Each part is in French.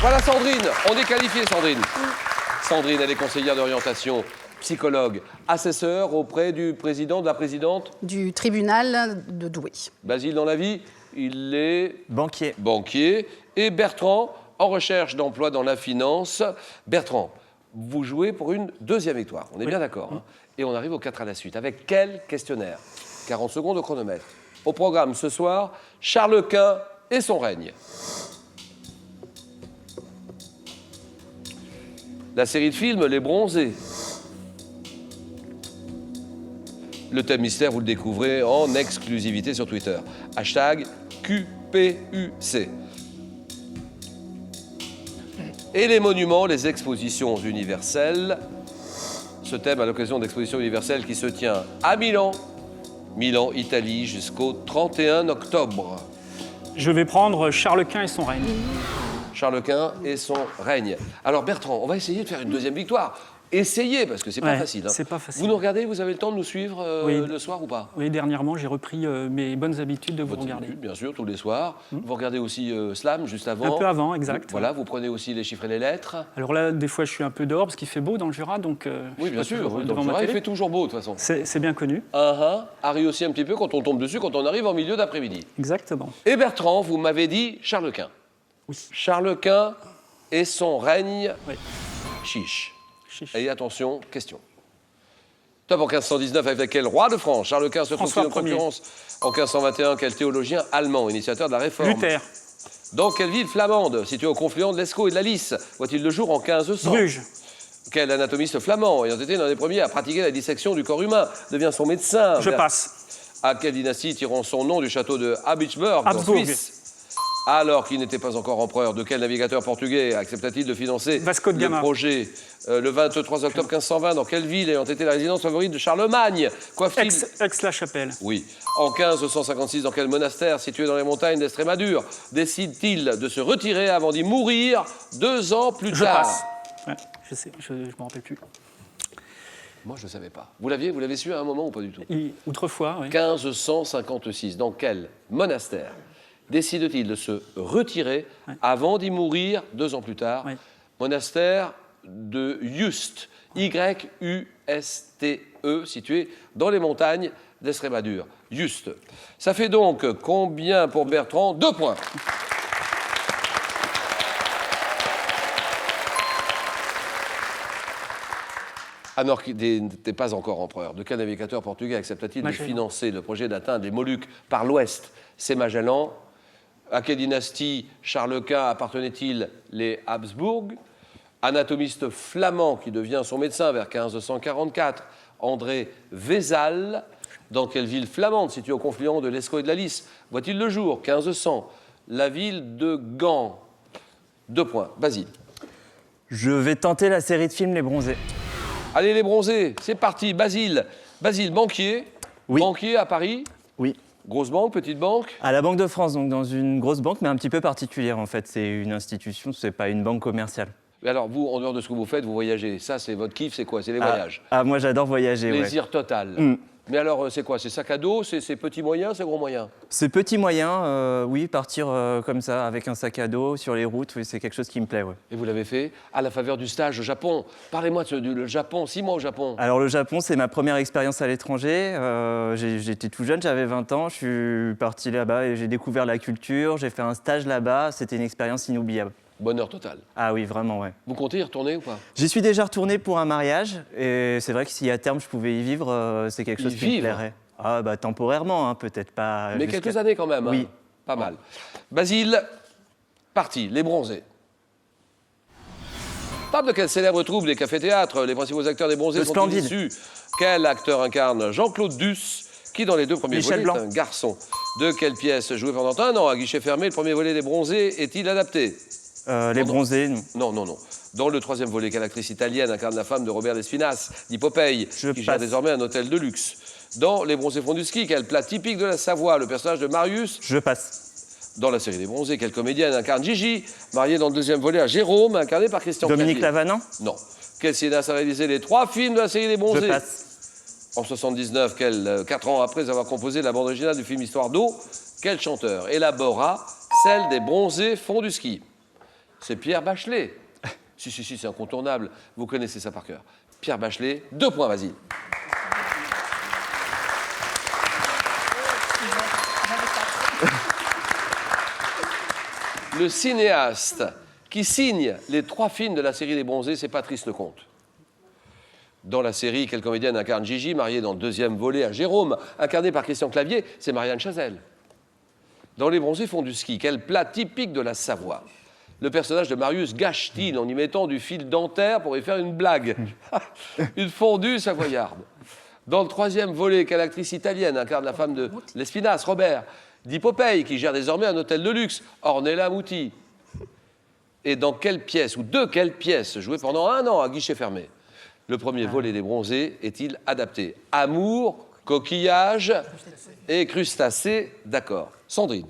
Voilà Sandrine, on est qualifié Sandrine. Sandrine, elle est conseillère d'orientation, psychologue, assesseur auprès du président, de la présidente du tribunal de Douai. Basile dans la vie, il est Banquier. banquier. Et Bertrand, en recherche d'emploi dans la finance. Bertrand, vous jouez pour une deuxième victoire, on est bien d'accord. Hein. Et on arrive aux 4 à la suite. Avec quel questionnaire? 40 secondes au chronomètre. Au programme ce soir, Charles Quint et son règne. La série de films Les Bronzés. Le thème mystère, vous le découvrez en exclusivité sur Twitter. Hashtag QPUC. Et les monuments, les expositions universelles. Ce thème à l'occasion d'exposition universelle qui se tient à Milan. Milan, Italie, jusqu'au 31 octobre. Je vais prendre Charles Quint et son règne. Charles Quint et son règne. Alors Bertrand, on va essayer de faire une deuxième victoire. Essayez, parce que c'est pas facile. Hein. C'est pas facile. Vous nous regardez, vous avez le temps de nous suivre Oui. le soir ou pas? Oui, dernièrement, j'ai repris mes bonnes habitudes de vous Votre regarder. habitude, bien sûr, tous les soirs. Vous regardez aussi Slam juste avant. Un peu avant, exact. Voilà, vous prenez aussi les chiffres et les lettres. Alors là, des fois, je suis un peu dehors parce qu'il fait beau dans le Jura, donc Oui, je bien suis pas sûr. toujours Oui, devant donc, ma il télé. fait toujours beau, de toute façon. C'est bien connu. Harry aussi un petit peu quand on tombe dessus, quand on arrive en milieu d'après-midi. Exactement. Et Bertrand, vous m'avez dit Charles Quint. Oui. Charles Quint et son règne. Oui. Chiche. Chiche. Et attention, question. Top en 1519, avec quel roi de France Charles Quint se François trouve en Ier. concurrence en 1521? Quel théologien allemand, initiateur de la réforme? Luther. Dans quelle ville flamande, située au confluent de l'Escaut et de la Lys, voit-il le jour en 1500? Bruges. Quel anatomiste flamand, ayant été l'un des premiers à pratiquer la dissection du corps humain, devient son médecin? Je passe. À quelle dynastie tirant son nom du château de Habsburg, en Habsbourg. Suisse? Alors qu'il n'était pas encore empereur, de quel navigateur portugais accepta-t-il de financer Vasco de le Gama. projet le 23 octobre 1520? Dans quelle ville ayant été la résidence favorite de Charlemagne? Coiffe-t-il... Aix-la-Chapelle. Oui. En 1556, dans quel monastère situé dans les montagnes d'Estrémadure décide-t-il de se retirer avant d'y mourir 2 ans plus Je tard? passe. Ouais, je sais, je me rappelle plus. Moi, je ne savais pas. Vous l'avez su à un moment ou pas du tout? Autrefois, oui. 1556, dans quel monastère décide-t-il de se retirer avant d'y mourir 2 ans plus tard? Oui. Monastère de Yuste, Y-U-S-T-E, situé dans les montagnes d'Estrémadure. Yuste. Ça fait donc combien pour Bertrand? 2 points. Alors qu'il n'était pas encore empereur, de quel navigateur portugais accepta-t-il de Magellan. financer le projet d'atteindre les Moluques par l'ouest? C'est Magellan. À quelle dynastie Charles Quint appartenait-il? Les Habsbourg. Anatomiste flamand qui devient son médecin vers 1544, André Vézal. Dans quelle ville flamande située au confluent de l'Escaut et de la Lys voit-il le jour? 1500. La ville de Gand. 2 points. Basile. Je vais tenter la série de films Les Bronzés. Allez, les bronzés, c'est parti. Basile. Basile, banquier. Oui. Banquier à Paris. Oui. Grosse banque, petite banque. À la Banque de France, donc dans une grosse banque, mais un petit peu particulière en fait. C'est une institution, c'est pas une banque commerciale. Mais alors, vous, en dehors de ce que vous faites, vous voyagez. Ça, c'est votre kiff, c'est quoi? C'est les voyages. Moi j'adore voyager. Ouais. Plaisir total. Mais alors, c'est quoi? C'est sac à dos? C'est petit moyen? C'est gros moyen? C'est petit moyen, oui, partir comme ça avec un sac à dos sur les routes, oui, c'est quelque chose qui me plaît. Ouais. Et vous l'avez fait à la faveur du stage au Japon. Parlez-moi du Japon, 6 mois au Japon. Alors le Japon, c'est ma première expérience à l'étranger. J'étais tout jeune, j'avais 20 ans, je suis parti là-bas et j'ai découvert la culture, j'ai fait un stage là-bas, c'était une expérience inoubliable. Bonheur total. Ah oui, vraiment, ouais. Vous comptez y retourner ou pas? J'y suis déjà retourné pour un mariage et c'est vrai que si à terme je pouvais y vivre, c'est quelque chose qui me plairait. Ah bah temporairement, hein, peut-être pas. Mais quelques années quand même. Oui. Hein. Pas mal. Basile, parti, les bronzés. Table de quel célèbre troupe des cafés-théâtres? Les principaux acteurs des bronzés Le sont Splendide. issus. Quel acteur incarne Jean-Claude Duss, qui dans les 2 premiers Michel volets Blanc. est un garçon? De quelle pièce jouée pendant 1 an à guichet fermé, le premier volet des bronzés est-il adapté? Les Bronzés, non. Non. Dans le 3e volet, quelle actrice italienne incarne la femme de Robert Lespinasse, dit Popeye, Je qui gère passe. désormais un hôtel de luxe? Dans Les Bronzés font du ski, quel plat typique de la Savoie, le personnage de Marius? Je passe. Dans la série des Bronzés, quelle comédienne incarne Gigi, mariée dans le 2e volet à Jérôme, incarné par Christian Dominique Clavier? Lavanant? Non. Quel cinéaste a réalisé les 3 films de la série des Je Bronzés? passe. En 79, 4 ans après avoir composé la bande originale du film Histoire d'eau, quel chanteur élabora celle des Bronzés font du ski? C'est Pierre Bachelet. Si, c'est incontournable. Vous connaissez ça par cœur. Pierre Bachelet, 2 points, vas-y. Le cinéaste qui signe les 3 films de la série Les Bronzés, c'est Patrice Lecomte. Dans la série, quelle comédienne incarne Gigi, mariée dans le 2e volet à Jérôme, incarné par Christian Clavier, c'est Marianne Chazelle. Dans Les Bronzés font du ski, quel plat typique de la Savoie. Le personnage de Marius gâche-t-il en y mettant du fil dentaire pour y faire une blague. Une fondue savoyarde. Dans le 3e volet, quelle actrice italienne incarne la femme de Lespinasse, Robert, dit Popeye, qui gère désormais un hôtel de luxe, Ornella Muti. Et dans quelle pièce, ou de quelle pièce, jouée pendant 1 an à guichet fermé, le premier volet des Bronzés est-il adapté? Amour, coquillage et crustacés, d'accord. Sandrine.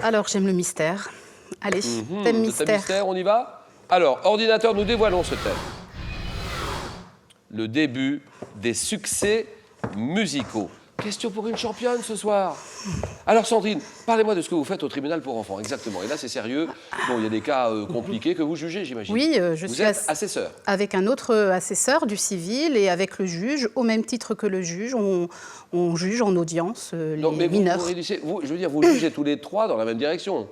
Alors, j'aime le mystère. Allez, thème mystère. On y va? Alors, ordinateur, nous dévoilons ce thème. Le début des succès musicaux. Question pour une championne ce soir. Alors Sandrine, parlez-moi de ce que vous faites au tribunal pour enfants, exactement. Et là, c'est sérieux. Bon, il y a des cas compliqués que vous jugez, j'imagine. Oui, je vous suis êtes assesseur. Avec un autre assesseur du civil et avec le juge, au même titre que le juge, on juge en audience les mineurs. Vous jugez tous les 3 dans la même direction.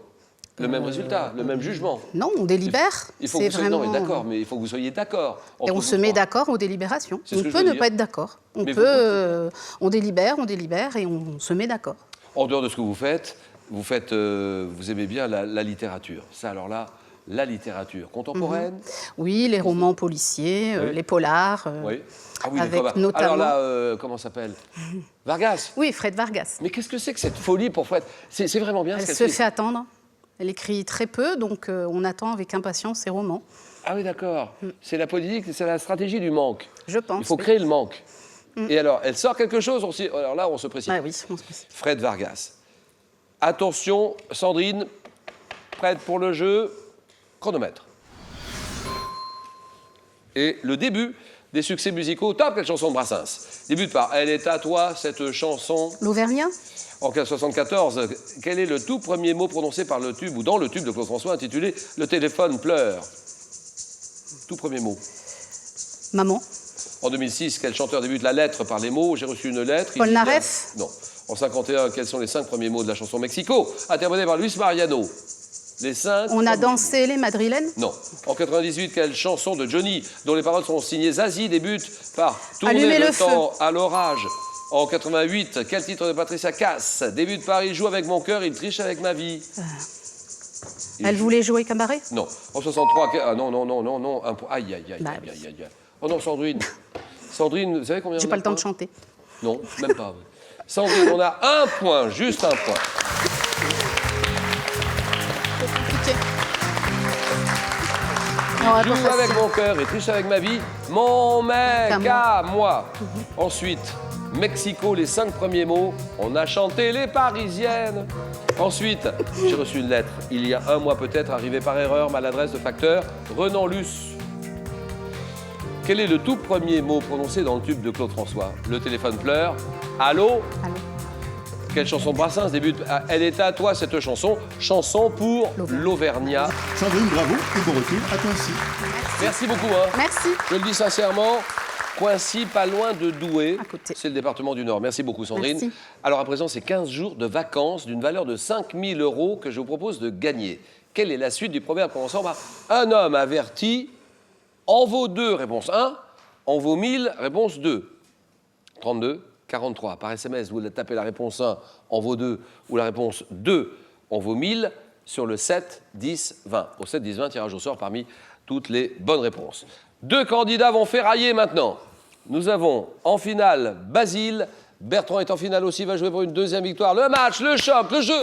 Le même résultat, le même jugement. Non, on délibère. Il faut que vous soyez, non, mais d'accord, mais il faut que vous soyez d'accord. Et on se met d'accord aux délibérations. On peut ne pas être d'accord. On délibère et on se met d'accord. En dehors de ce que vous faites, vous aimez bien la littérature. Ça, alors là, la littérature contemporaine. Oui, les romans policiers, les polars. Oui. Ah oui, avec notamment... Alors là, comment s'appelle? Vargas. Oui, Fred Vargas. Mais qu'est-ce que c'est que cette folie pour Fred? C'est vraiment bien ce qu'elle fait. Elle se fait attendre. Elle écrit très peu, donc on attend avec impatience ses romans. Ah oui, d'accord. C'est la politique, c'est la stratégie du manque. Je pense. Il faut créer le manque. Et alors, elle sort quelque chose aussi. Alors là, on se précise. Ah oui, on se précise. Fred Vargas. Attention, Sandrine, prête pour le jeu. Chronomètre. Et le début des succès musicaux. Top, quelle chanson de Brassens? Débute par « Elle est à toi, cette chanson ». L'Auvergnat. En 1974, quel est le tout premier mot prononcé par le tube ou dans le tube de Claude François intitulé « Le téléphone pleure ». Tout premier mot. Maman. En 2006, quel chanteur débute la lettre par les mots « J'ai reçu une lettre ». Paul Naref. Non. En 51, quels sont les 5 premiers mots de la chanson Mexico, interprétée par Luis Mariano? Les 5. On a dansé les madrilènes. Non. En 98, quelle chanson de Johnny, dont les paroles sont signées Zazie, débute par « Tourner Allumer le le temps à l'orage ». En 88, quel titre de Patricia Cass débute par « Il joue avec mon cœur, il triche avec ma vie ». Elle voulait jouer cabaret? Non. En 63, ah non. Aïe. Bah, Oh non, Sandrine. Sandrine, vous savez combien j'ai pas le temps de chanter. Non, même pas. Sandrine, on a 1 point, juste 1 point. Il joue avec mon cœur et triche avec ma vie. Mon mec à moi. Ensuite, Mexico, les 5 premiers mots. On a chanté les Parisiennes. Ensuite, j'ai reçu une lettre, il y a 1 mois peut-être, arrivée par erreur, maladresse de facteur. Renan Luce. Quel est le tout premier mot prononcé dans le tube de Claude François? Le téléphone pleure. Allô? Allô. Quelle chanson de Brassens débute? Elle est à toi, cette chanson. Chanson pour l'Auvergnat. Sandrine, bravo et bon retour à Coincy. Merci beaucoup. Hein. Merci. Je le dis sincèrement, Coincy, pas loin de Douai. À côté. C'est le département du Nord. Merci beaucoup, Sandrine. Merci. Alors, à présent, c'est 15 jours de vacances d'une valeur de 5 000 € que je vous propose de gagner. Quelle est la suite du proverbe commençant par « Un homme averti en vaut 2, réponse 1, en vaut 1000, réponse 2. 32, 43. Par SMS, vous tapez la réponse 1, en vaut 2, ou la réponse 2, en vaut 1000, sur le 7, 10, 20. Au 7, 10, 20, tirage au sort parmi toutes les bonnes réponses. 2 candidats vont ferrailler maintenant. Nous avons en finale Basile. Bertrand est en finale aussi, va jouer pour une 2e victoire. Le match, le choc, le jeu.